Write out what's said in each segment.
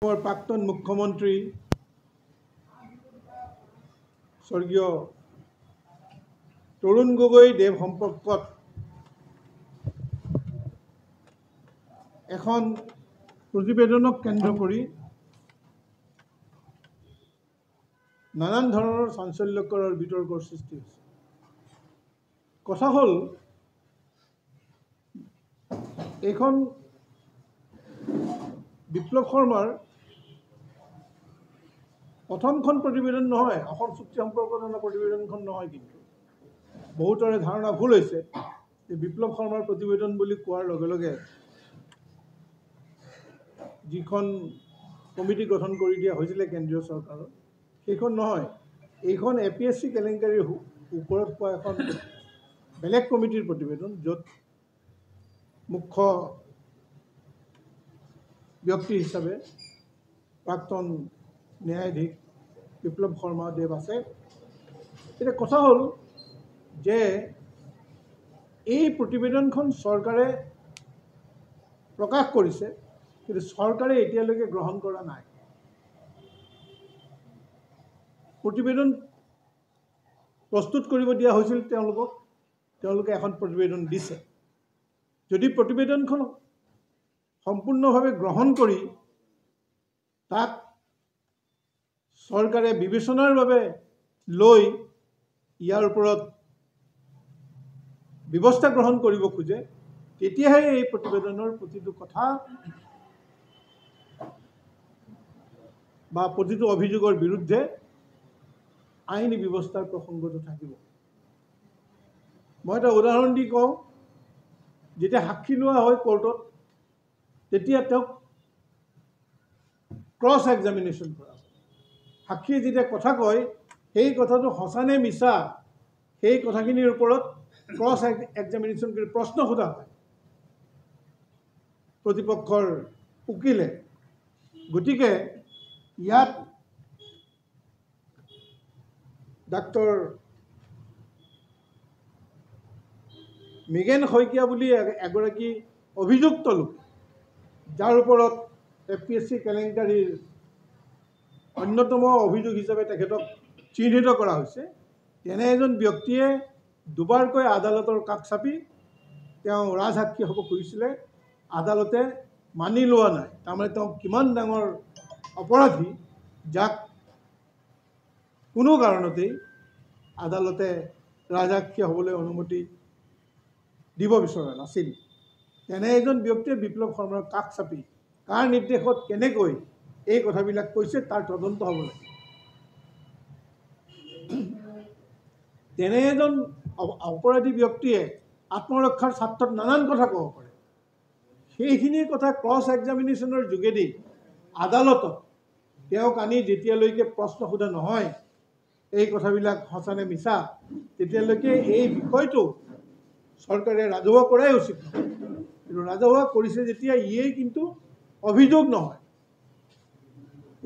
প্ৰাক্তন মুখ্যমন্ত্ৰী স্বৰ্গীয় তৰুণ গগৈ দেৱ সম্পৰ্কত এখন প্ৰতিবেদনক কেন্দ্ৰ কৰি নানান ধৰণৰ চাঞ্চল্যকৰ আৰু বিতৰ্কৰ সৃষ্টি হৈছে। কথা হ'ল এইখন বিপ্লৱ শৰ্মাৰ প্ৰথমখন প্ৰতিবেদন নহয়, অসম চুক্তি সম্পৰ্কত প্ৰতিবেদনখন নহয়। কিন্তু বহুতৰে ধাৰণা ভুল হৈছে যে বিপ্লৱ শৰ্মাৰ প্ৰতিবেদন বুলি কোৱাৰ লগে লগে যিখন কমিটি গঠন কৰি দিয়া হৈছিলে কেন্দ্ৰীয় চৰকাৰৰ, সেইখন নহয়। এইখন APSC কেলেংকাৰীৰ ওপৰত হোৱা এখন বেলেগ কমিটিৰ প্ৰতিবেদন, য'ত মুখ্য ব্যক্তি হিচাপে প্ৰাক্তন ন্যায়াধীশ বিপ্লৱ শৰ্মা দেৱ আছে। এতিয়া কথা হ'ল যে এই প্ৰতিবেদনখন চৰকাৰে প্ৰকাশ কৰিছে, কিন্তু চৰকাৰে এতিয়ালৈকে গ্ৰহণ কৰা নাই। প্ৰতিবেদন প্ৰস্তুত কৰিব দিয়া হৈছিল তেওঁলোকে এখন প্ৰতিবেদন দিছে। যদি প্ৰতিবেদনখন সম্পূৰ্ণভাৱে গ্ৰহণ কৰি তাক চৰকাৰে বিবেচনাৰ বাবে লৈ ইয়াৰ ওপৰত ব্যৱস্থা গ্ৰহণ কৰিব খোজে, তেতিয়াহে এই প্ৰতিবেদনৰ প্ৰতিটো কথা বা প্ৰতিটো অভিযোগৰ বিৰুদ্ধে আইনী ব্যৱস্থাৰ প্ৰসংগটো থাকিব। মই এটা উদাহৰণ দি কওঁ, যেতিয়া সাক্ষী লোৱা হয় কোৰ্টত, তেতিয়া তেওঁক ক্ৰছ এক্সামিনেশ্যন কৰা হয়। সাক্ষীয়ে যেতিয়া কথা কয়, সেই কথাটো সঁচা নে মিছা, সেই কথাখিনিৰ ওপৰত ক্ৰছ এক্সামিনেশ্যন কৰি প্ৰশ্ন সোধা হয় প্ৰতিপক্ষৰ উকিলে। গতিকে ইয়াত ডাক্তৰ মৃগেন শইকীয়া বুলি এগৰাকী অভিযুক্ত লোক, যাৰ ওপৰত APSC কেলেংকাৰীৰ অন্যতম অভিযোগ হিচাপে তেখেতক চিহ্নিত কৰা হৈছে, তেনে এজন ব্যক্তিয়ে দুবাৰকৈ আদালতৰ কাষ চাপি তেওঁ ৰাজসাক্ষী হ'ব খুজিছিলে, আদালতে মানি লোৱা নাই। তাৰমানে তেওঁ কিমান ডাঙৰ অপৰাধী, যাক কোনো কাৰণতেই আদালতে ৰাজসাক্ষী হ'বলৈ অনুমতি দিব বিচৰা নাছিল। তেনে এজন ব্যক্তিয়ে বিপ্লৱ শৰ্মাৰ কাষ চাপি কাৰ নিৰ্দেশত কেনেকৈ এই কথাবিলাক কৈছে তাৰ তদন্ত হ'ব লাগে। তেনে এজন অপৰাধী ব্যক্তিয়ে আত্মৰক্ষাৰ স্বাৰ্থত নানান কথা ক'ব পাৰে। সেইখিনি কথা ক্ৰছ এক্সামিনেশ্যনৰ যোগেদি আদালতত তেওঁক আনি যেতিয়ালৈকে প্ৰশ্ন সোধা নহয় এই কথাবিলাক সঁচা নে মিছা, তেতিয়ালৈকে এই বিষয়টো চৰকাৰে ৰাজহুৱা কৰাই উচিত। কিন্তু ৰাজহুৱা কৰিছে যেতিয়া, ইয়েই কিন্তু অভিযোগ নহয়।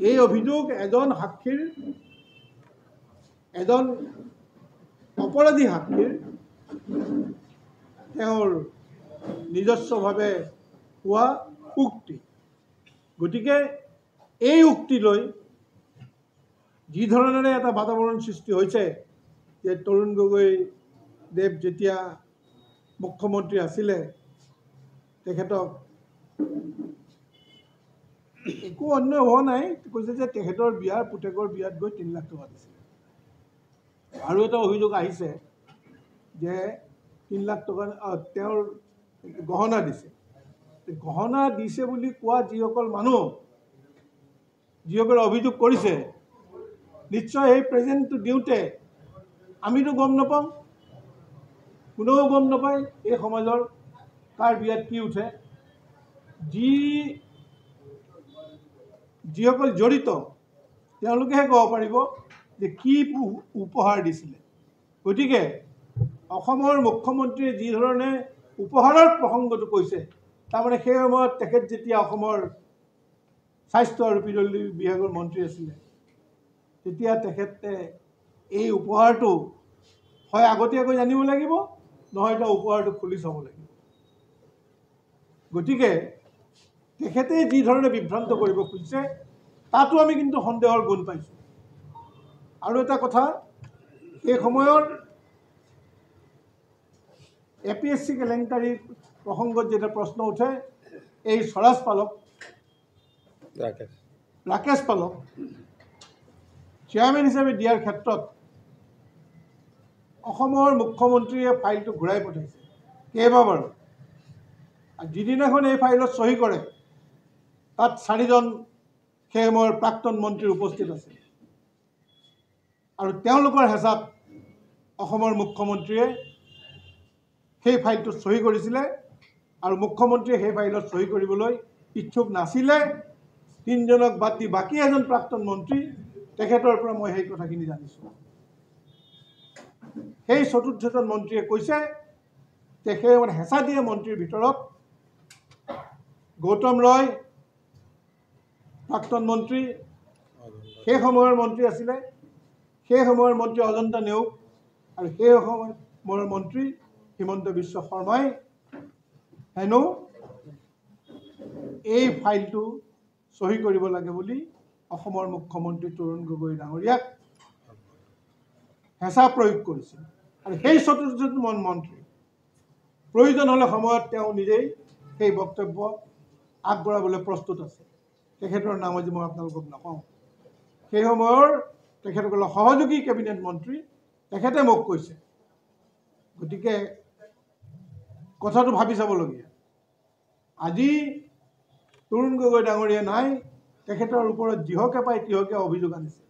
এই অভিযোগ এজন সাক্ষীৰ, এজন অপৰাধী সাক্ষীৰ তেওঁৰ নিজস্বভাৱে হোৱা উক্তি। গতিকে এই উক্তি লৈ যি ধৰণেৰে এটা বাতাবৰণ সৃষ্টি হৈছে যে তৰুণ গগৈ দেৱ যেতিয়া মুখ্যমন্ত্ৰী আছিলে, তেখেতক একো অন্যায় হোৱা নাই, কৈছে যে তেখেতৰ বিয়াৰ পুতেকৰ বিয়াত গৈ 3 লাখ টকা দিছিলে। আৰু এটা অভিযোগ আহিছে যে 3 লাখ টকা তেওঁৰ গহনা দিছে। গহনা দিছে বুলি কোৱা যিসকল মানুহ, যিসকলে অভিযোগ কৰিছে, নিশ্চয় সেই প্ৰেজেণ্টটো দিওঁতে আমিতো গম নাপাওঁ, কোনেও গম নাপায় এই সমাজৰ কাৰ বিয়াত কি উঠে। যিসকল জড়িত তেওঁলোকেহে ক'ব পাৰিব যে কি উপহাৰ দিছিলে। গতিকে অসমৰ মুখ্যমন্ত্ৰীয়ে যি ধৰণে উপহাৰৰ প্ৰসংগটো কৈছে, তাৰমানে সেই সময়ত তেখেত যেতিয়া অসমৰ স্বাস্থ্য আৰু পিডব্লিউডি বিভাগৰ মন্ত্ৰী আছিলে, তেতিয়া তেখেতে এই উপহাৰটো হয় আগতীয়াকৈ জানিব লাগিব, নহয় তেওঁ উপহাৰটো খুলি চাব লাগিব। গতিকে তেখেতে যি ধৰণে বিভ্ৰান্ত কৰিব খুজিছে তাতো আমি কিন্তু সন্দেহৰ গুণ পাইছোঁ। আৰু এটা কথা, এই সময়ৰ APSC কেলেংকাৰীৰ প্ৰসংগত যেতিয়া প্ৰশ্ন উঠে, এই স্বৰাজ পালক ৰাকেশ পালক চেয়াৰমেন হিচাপে দিয়াৰ ক্ষেত্ৰত অসমৰ মুখ্যমন্ত্ৰীয়ে ফাইলটো ঘূৰাই পঠাইছে কেইবাবাৰো। যিদিনাখন এই ফাইলত চহী কৰে তাত 4জন সেই সময়ৰ প্ৰাক্তন মন্ত্ৰী উপস্থিত আছে আৰু তেওঁলোকৰ হেঁচাত অসমৰ মুখ্যমন্ত্ৰীয়ে সেই ফাইলটোত চহী কৰিছিলে আৰু মুখ্যমন্ত্ৰীয়ে সেই ফাইলত চহী কৰিবলৈ ইচ্ছুক নাছিলে। 3জনক বাদ দি বাকী এজন প্ৰাক্তন মন্ত্ৰী, তেখেতৰ পৰা মই সেই কথাখিনি জানিছোঁ। সেই 4জন মন্ত্ৰীয়ে কৈছে তেখেতে হেঁচা দিয়া মন্ত্ৰীৰ ভিতৰত গৌতম ৰয় প্ৰাক্তন মন্ত্ৰী, সেই সময়ৰ মন্ত্ৰী আছিলে, সেই সময়ৰ মন্ত্ৰী অজন্তা নেওগ আৰু সেই সময়ৰ মন্ত্ৰী হিমন্ত বিশ্ব শৰ্মাই হেনো এই ফাইলটো চহী কৰিব লাগে বুলি অসমৰ মুখ্যমন্ত্ৰী তৰুণ গগৈ ডাঙৰীয়াক হেঁচা প্ৰয়োগ কৰিছিল। আৰু সেই 4জন মন্ত্ৰী প্ৰয়োজন হ'লে সময়ত তেওঁ নিজেই সেই বক্তব্য আগবঢ়াবলৈ প্ৰস্তুত আছে। তেখেতৰ নাম আজি মই আপোনালোকক নকওঁ। সেই সময়ৰ তেখেতসকলৰ সহযোগী কেবিনেট মন্ত্ৰী তেখেতে মোক কৈছে। গতিকে কথাটো ভাবি চাবলগীয়া। আজি তৰুণ গগৈ ডাঙৰীয়া নাই, তেখেতৰ ওপৰত যিহকে পায় তিহকে অভিযোগ আনিছে।